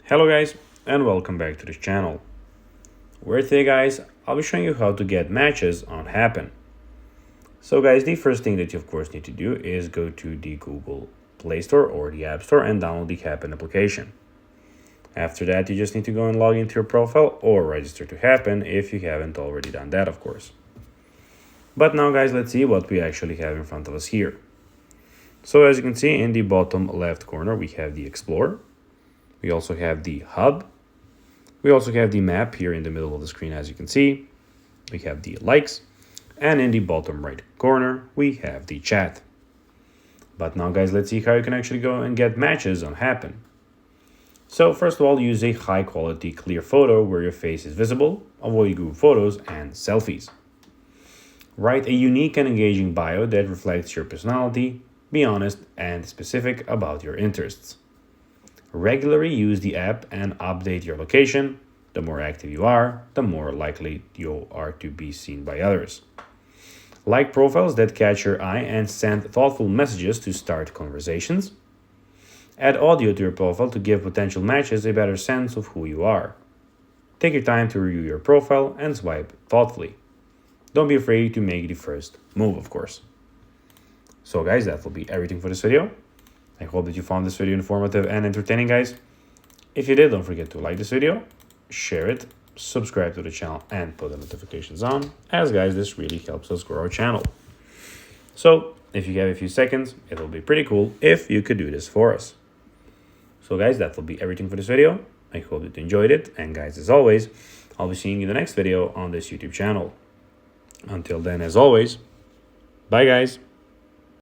Hello guys, and welcome back to this channel, where today guys, I'll be showing you how to get matches on Happn. So guys, the first thing that you of course need to do is go to the Google Play Store or the App Store and download the Happn application. After that, you just need to go and log into your profile or register to Happn if you haven't already done that, of course. But now guys, let's see what we actually have in front of us here. So as you can see in the bottom left corner, we have the Explorer. We also have the Hub. We also have the map here in the middle of the screen, as you can see. We have the likes. And in the bottom right corner, we have the chat. But now guys, let's see how you can actually go and get matches on Happn. So first of all, use a high quality clear photo where your face is visible. Avoid group photos and selfies. Write a unique and engaging bio that reflects your personality. Be honest and specific about your interests. Regularly use the app and update your location. The more active you are, the more likely you are to be seen by others. Like profiles that catch your eye and send thoughtful messages to start conversations. Add audio to your profile to give potential matches a better sense of who you are. Take your time to review your profile and swipe thoughtfully. Don't be afraid to make the first move, of course. So guys, that will be everything for this video. I hope that you found this video informative and entertaining, guys. If you did, don't forget to like this video, share it, subscribe to the channel, and put the notifications on, as guys, this really helps us grow our channel. So, if you have a few seconds, it will be pretty cool if you could do this for us. So guys, that will be everything for this video. I hope that you enjoyed it, and guys, as always, I'll be seeing you in the next video on this YouTube channel. Until then, as always, bye guys.